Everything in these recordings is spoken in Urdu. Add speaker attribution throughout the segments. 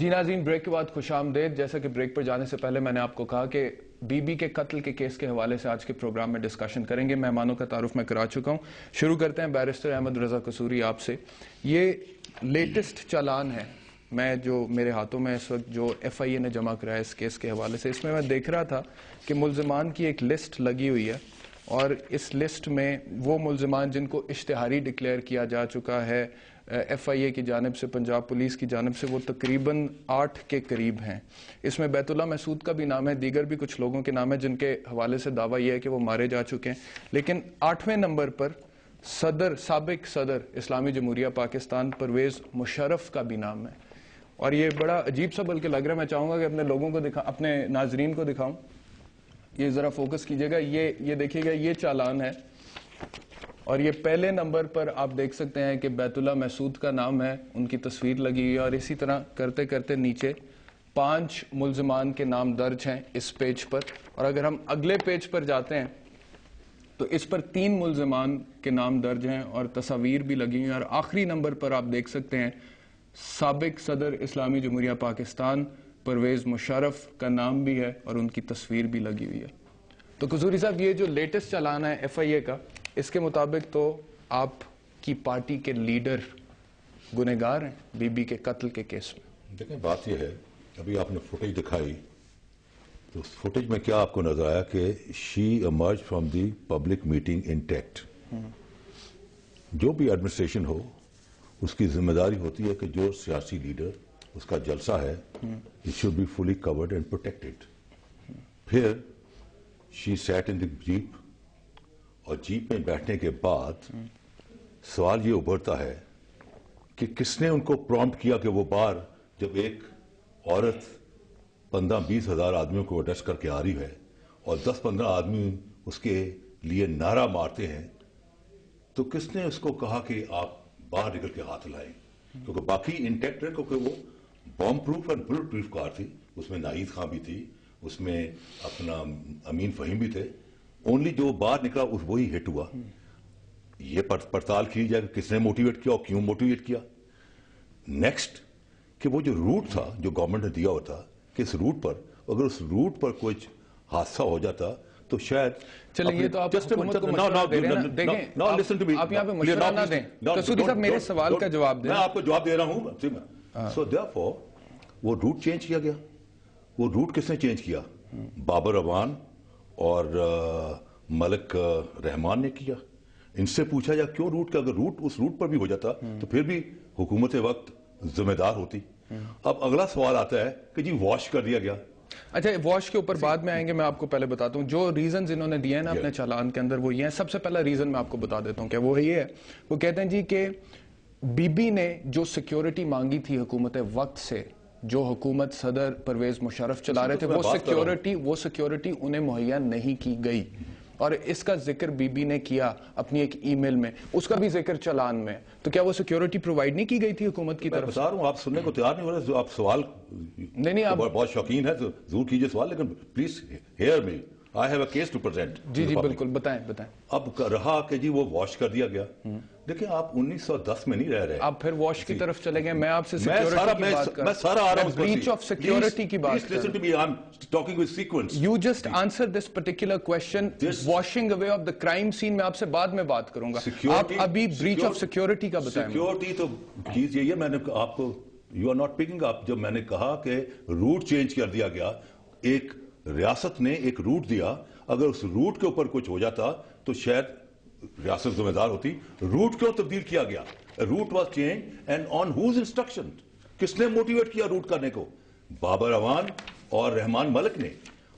Speaker 1: جی ناظرین، بریک کے بعد خوش آمدید۔ جیسا کہ بریک پر جانے سے پہلے میں نے آپ کو کہا کہ بی بی کے قتل کے کیس کے حوالے سے آج کے پروگرام میں ڈسکشن کریں گے۔ مہمانوں کا تعارف میں کرا چکا ہوں۔ شروع کرتے ہیں بیرسٹر احمد رضا قصوری آپ سے۔ یہ لیٹسٹ چالان ہے جو میرے ہاتھوں میں اس وقت جو ایف آئی اے نے جمع کرایا اس کیس کے حوالے سے، اس میں دیکھ رہا تھا کہ ملزمان کی ایک لسٹ لگی ہوئی ہے، اور اس لسٹ میں وہ ملزمان جن کو اشتہاری ڈکلیئر کیا جا چکا ہے ایف آئی اے کی جانب سے، پنجاب پولیس کی جانب سے، وہ تقریباً 8 کے قریب ہیں۔ اس میں بیت اللہ محسود کا بھی نام ہے، دیگر بھی کچھ لوگوں کے نام ہے جن کے حوالے سے دعویٰ یہ ہے کہ وہ مارے جا چکے ہیں، لیکن 8ویں نمبر پر سابق صدر اسلامی جمہوریہ پاکستان پرویز مشرف کا بھی نام ہے۔ اور یہ بڑا عجیب سا بلکہ لگ رہا ہے، میں چاہوں گا کہ اپنے لوگوں کو اپنے ناظرین کو دکھاؤں، یہ ذرا فوکس کیجئے گا، یہ دیکھیے گا، یہ چالان ہے، اور یہ پہلے نمبر پر آپ دیکھ سکتے ہیں کہ بیت اللہ محسود کا نام ہے، ان کی تصویر لگی ہوئی ہے، اور اسی طرح کرتے کرتے نیچے 5 ملزمان کے نام درج ہیں اس پیج پر، اور اگر ہم اگلے پیج پر جاتے ہیں تو اس پر 3 ملزمان کے نام درج ہیں اور تصاویر بھی لگی ہوئی ہیں، اور آخری نمبر پر آپ دیکھ سکتے ہیں سابق صدر اسلامی جمہوریہ پاکستان پرویز مشرف کا نام بھی ہے اور ان کی تصویر بھی لگی ہوئی ہے۔ تو قصوری صاحب، یہ جو لیٹسٹ چالان ہے ایف آئی اے کا، اس کے مطابق تو آپ کی پارٹی کے لیڈر گنہگار ہیں بی بی کے قتل کے کیس میں۔
Speaker 2: دیکھیں، بات یہ ہے، ابھی آپ نے فوٹیج دکھائی تو اس فوٹیج میں کیا آپ کو نظر آیا کہ she emerge from the public meeting intact. جو بھی ایڈمنسٹریشن ہو، اس کی ذمہ داری ہوتی ہے کہ جو سیاسی لیڈر اس کا جلسہ ہے، it should be fully covered and protected۔ پھر she sat in the jeep، اور جیپ میں بیٹھنے کے بعد سوال یہ ابھرتا ہے کہ کس نے ان کو پرومپٹ کیا کہ وہ باہر جب ایک عورت 15-20 ہزار آدمیوں کو اڈریس کر کے آ رہی ہے اور 10-15 آدمی اس کے لیے نعرہ مارتے ہیں، تو کس نے اس کو کہا کہ آپ باہر نکل کے ہاتھ لائیں؟ کیونکہ باقی انٹیکٹ ہے، کیونکہ وہ بام پروف اور بلٹ پروف کار تھی، اس میں ناہید خان بھی تھی، اس میں اپنا امین فہیم بھی تھے، اونلی جو باہر نکلا وہی ہٹ ہوا۔ یہ پڑتال کی جائے کہ کس نے موٹیویٹ کیا اور کیوں موٹیویٹ کیا۔ نیکسٹ کہ وہ جو روٹ تھا جو گورنمنٹ نے دیا ہوا تھا کہ اس روٹ پر اگر اس روٹ پر کچھ حادثہ ہو جاتا تو شاید
Speaker 1: چلیں، یہ تو آپ حکومت کو مشورہ دے رہے ہیں نا، دیکھیں آپ یہاں پہ مشورہ نہ دیں۔ قصوری صاحب، میرے سوال کا جواب دیں۔
Speaker 2: میں آپ کو جواب دے رہا ہوں۔ سو دیئرفور وہ روٹ چینج کیا گیا۔ وہ روٹ کس نے چینج کیا؟ بابر اعوان اور ملک رحمان نے کیا۔ ان سے پوچھا جا کیوں روٹ کا، اگر روٹ اس روٹ پر بھی ہو جاتا تو پھر بھی حکومت وقت ذمہ دار ہوتی۔ اب اگلا سوال آتا ہے کہ جی واش کر دیا گیا۔
Speaker 1: اچھا، واش کے اوپر بعد میں آئیں گے، میں آپ کو پہلے بتاتا ہوں جو ریزنز انہوں نے دیے ہیں نا اپنے چالان کے اندر، وہ یہ ہیں۔ سب سے پہلا ریزن میں آپ کو بتا دیتا ہوں کہ وہ یہ ہے، وہ کہتے ہیں جی کہ بی بی نے جو سیکیورٹی مانگی تھی حکومت وقت سے، جو حکومت صدر پرویز مشرف چلا رہے تھے، وہ سیکیورٹی انہیں مہیا نہیں کی گئی، اور اس کا ذکر بی بی نے کیا اپنی ایک ای میل میں، اس کا بھی ذکر چالان میں۔ تو کیا وہ سیکیورٹی پرووائڈ نہیں کی گئی تھی حکومت کی طرف؟
Speaker 2: بتا رہا ہوں، آپ سننے کو تیار نہیں ہو رہے، جو آپ سوال
Speaker 1: نہیں آپ
Speaker 2: بہت شوقین ہے تو ضرور کیجئے سوال، لیکن please hear me, I have a case to present.
Speaker 1: جی بالکل، بتائیں۔
Speaker 2: اب رہا کہ جی وہ واش کر دیا گیا۔ دیکھیں، آپ 1910 میں نہیں رہ رہے،
Speaker 1: آپ پھر واش کی طرف چلے گئے۔ میں آپ سے سیکیورٹی کی بات کر رہا ہوں، بریچ آف سیکیورٹی کی بات کر رہا ہوں۔ You just answer this particular question, washing away of the crime scene، میں آپ سے بعد میں بات کروں گا۔ آپ ابھی بریچ آف سیکیورٹی کا بتائیں۔
Speaker 2: سیکیورٹی تو چیز یہی ہے، میں نے آپ کو you are not picking up, جب میں نے کہا کہ روٹ چینج کر دیا گیا، ایک ریاست نے ایک روٹ دیا، اگر اس روٹ کے اوپر کچھ ہو جاتا تو شاید ریاست ذمہ دار ہوتی۔ روٹ کیوں تبدیل کیا گیا؟ Route was change and on whose instruction? کس نے موٹیویٹ کیا روٹ کرنے کو؟ بابر اعوان اور رحمان ملک نے۔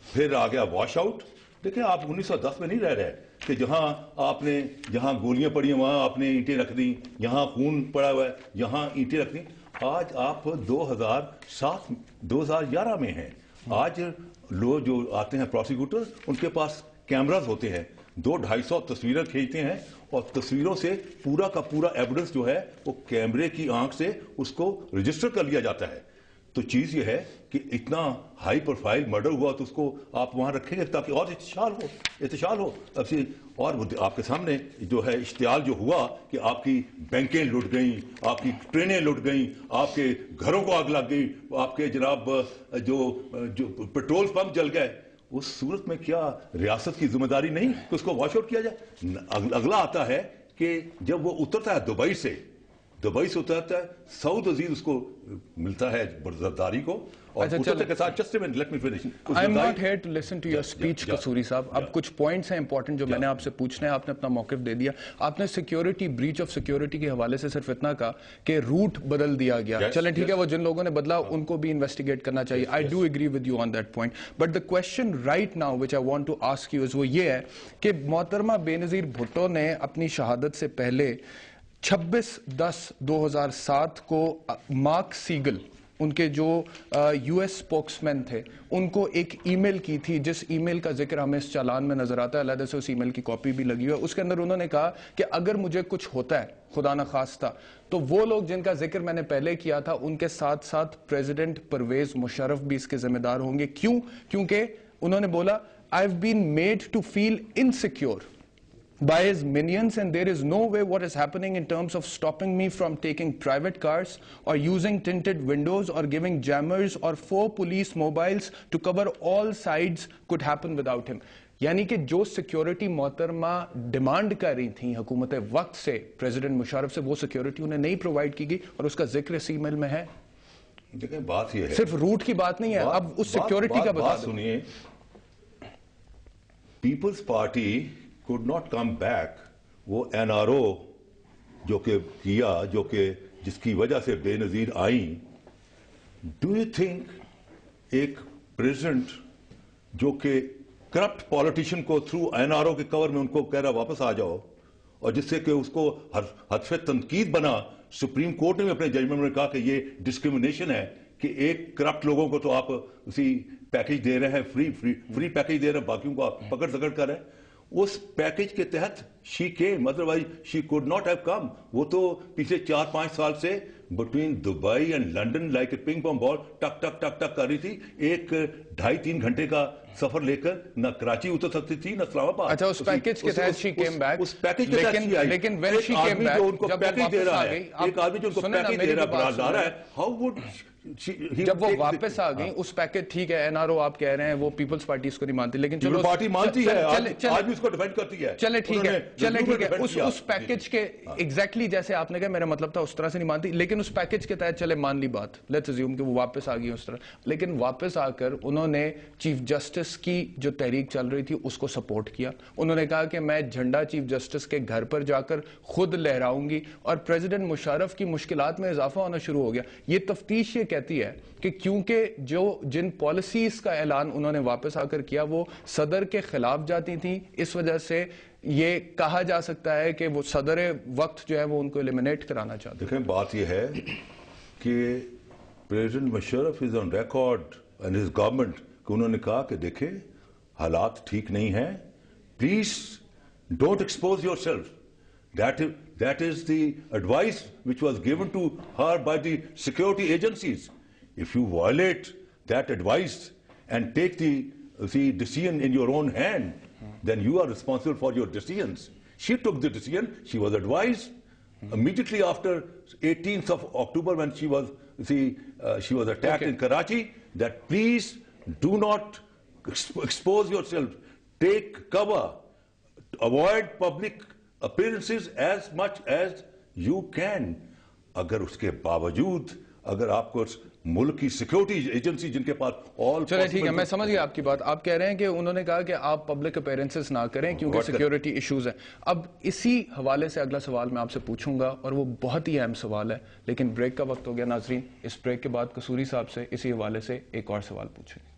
Speaker 2: پھر آ گیا واش آؤٹ۔ دیکھیں، آپ 1910 میں نہیں رہ رہے کہ جہاں گولیاں پڑی ہیں وہاں آپ نے اینٹیں رکھ دیں، یہاں خون پڑا ہوا ہے یہاں اینٹیں رکھ دیں۔ آج آپ 2011 میں ہیں۔ آج لوگ جو آتے ہیں پروسیکیوٹر، ان کے پاس کیمراز ہوتے ہیں، 200-250 تصویریں کھینچتے ہیں، اور تصویروں سے پورا کا پورا ایویڈنس جو ہے وہ کیمرے کی آنکھ سے اس کو رجسٹر کر لیا جاتا ہے۔ تو چیز یہ ہے کہ اتنا ہائی پروفائل مرڈر ہوا تو اس کو آپ وہاں رکھیں گے تاکہ اور ارتشال ہو. اور آپ کے سامنے جو ہے اشتعال جو ہوا کہ آپ کی بینکیں لٹ گئیں, آپ کی ٹرینیں لٹ گئیں, آپ کے گھروں کو آگ لگ گئی, آپ کے جناب جو پیٹرول پمپ جل گئے, اس صورت میں کیا ریاست کی ذمہ داری نہیں کہ اس کو واش آؤٹ کیا جائے؟ اگلا آتا ہے کہ جب وہ اترتا ہے دبئی سے اترتا ہے, سعود عزیز اس کو ملتا ہے برداری کو, اور اترتے کے ساتھ just a minute, let me finish.
Speaker 1: I am not here to listen to your speech, Kasuri صاحب. اب کچھ پوائنٹس ہیں امپورٹنٹ جو میں نے آپ سے پوچھنا ہے, آپ نے اپنا موقف دے دیا. آپ نے سیکیورٹی, بریچ آف سیکیورٹی کے حوالے سے صرف اتنا کہا کہ روٹ بدل دیا گیا. چلیں ٹھیک ہے, وہ جن لوگوں نے بدلا ان کو بھی انویسٹیگیٹ کرنا چاہیے. I do agree with you on that point. But the question right now which I want to ask you is وہ یہ ہے کہ محترمہ بے نظیر بھٹو نے اپنی شہادت سے پہلے 26/10/2007 کو مارک سیگل, ان کے جو یو ایس اسپوکس مین تھے, ان کو ایک ای میل کی تھی, جس ای میل کا ذکر ہمیں اس چالان میں نظر آتا ہے, علیحدہ سے اس ای میل کی کاپی بھی لگی ہوئی ہے. اس کے اندر انہوں نے کہا کہ اگر مجھے کچھ ہوتا ہے خدا نخواستہ تو وہ لوگ جن کا ذکر میں نے پہلے کیا تھا ان کے ساتھ ساتھ پریزیڈنٹ پرویز مشرف بھی اس کے ذمہ دار ہوں گے. کیوں؟ کیونکہ انہوں نے بولا I've been made to feel insecure by his minions, and there is no way what is happening in terms of stopping me from taking private cars or using tinted windows or giving jammers or 4 police mobiles to cover all sides could happen without him. یعنی کہ جو سیکیورٹی محترمہ ڈیمانڈ کر رہی تھیں حکومت وقت سے, پریزیڈنٹ مشرف سے, وہ سیکیورٹی انہیں نہیں پرووائڈ کی گئی, اور اس کا ذکر اس ای میل میں ہے.
Speaker 2: دیکھیں بات یہ ہے,
Speaker 1: صرف روٹ کی بات نہیں ہے, اب اس سیکیورٹی کا بتا دیں.
Speaker 2: سنیے, Peoples Party could not come back. وہ این آر او جو کہ کیا, جو کہ جس کی وجہ سے بے نظیر آئیں, ڈو یو تھنک ایک پریزیڈنٹ جو کہ کرپٹ پالیٹیشین کو تھرو این آر او کے کور میں ان کو کہہ رہا واپس آ جاؤ, اور جس سے کہ اس کو حتف تنقید بنا, سپریم کورٹ نے بھی اپنے ججمنٹ میں کہا کہ یہ ڈسکریمنیشن ہے کہ ایک کرپٹ لوگوں کو تو آپ اسی پیکیج دے رہے ہیں, فری پیکیج دے رہے ہیں, باقیوں کو آپ پکڑ سکڑ کر رہے ہیں. اس پیکیج کے تحت she came, otherwise she could not have come. وہ تو پچھلے 4-5 سال سے between Dubai and London like a ping pong ball tick tick tick tick کر رہی تھی. ایک 2.5-3 گھنٹے کا سفر لے کر نہ کراچی اتر سکتی تھی نہ اسلام آباد.
Speaker 1: اچھا, اس پیکیج کے تحت she came back.
Speaker 2: اس پیکیج کے تحت
Speaker 1: لیکن when she came back,
Speaker 2: جو ان کو پیکیج دے رہا ہے, ایک آدمی جو ان کو پیکیج دے رہا ہے, how would
Speaker 1: جب وہ واپس آ گئی اس پیکیج, ٹھیک ہے این آر او آپ کہہ رہے ہیں وہ پیپلز پارٹی اس کو نہیں مانتی, لیکن چلو
Speaker 2: پارٹی مانتی ہے, آج بھی اس کو ڈیفینڈ کرتی ہے.
Speaker 1: چلے ٹھیک ہے, اس پیکیج کے ایگزیکٹلی جیسے آپ نے کہا, میرا مطلب تھا اس طرح سے نہیں مانتی, لیکن اس پیکیج کے تحت چلے مان لی بات, لیٹس اسیوم کہ وہ واپس آ گئی اس طرح, لیکن واپس آ کر انہوں نے چیف جسٹس کی جو تحریک چل رہی تھی اس کو سپورٹ کیا. انہوں نے کہا کہ میں جھنڈا چیف جسٹس کے گھر پر جا کر خود لہراؤں گی, اور پریزیڈنٹ مشرف کی مشکلات میں اضافہ ہونا شروع ہو گیا. یہ تفتیش یہ کہتی ہے کہ کیونکہ جن پالیسیز کا اعلان انہوں نے واپس آ کر کیا وہ صدر کے خلاف جاتی تھیں, اس وجہ سے یہ کہا جا سکتا ہے کہ وہ صدر وقت جو ہے وہ ان کو ایلیمنیٹ کرانا چاہتے ہیں.
Speaker 2: دیکھیں بات یہ ہے کہ president Musharraf is on record and his government کہ انہوں نے کہا کہ دیکھیں حالات ٹھیک نہیں ہیں, please don't expose yourself. That is the advice which was given to her by the security agencies. If you violate that advice and take the decision in your own hand, then you are responsible for your decisions. She took the decision. She was advised immediately after 18th of October when she was attacked in Karachi that please do not expose yourself. Take cover. Avoid public appearances as much as you can. اگر اس کے باوجود اگر آپ کو ملک کی سیکیورٹی ایجنسی جن کے پاس
Speaker 1: چلے ٹھیک ہے, میں سمجھ گیا آپ کی بات. آپ کہہ رہے ہیں کہ انہوں نے کہا کہ آپ پبلک اپیرنسز نہ کریں کیونکہ سیکیورٹی ایشوز ہیں. اب اسی حوالے سے اگلا سوال میں آپ سے پوچھوں گا, اور وہ بہت ہی اہم سوال ہے, لیکن بریک کا وقت ہو گیا. ناظرین, اس بریک کے بعد قصوری صاحب سے اسی حوالے سے ایک اور سوال پوچھیں گے.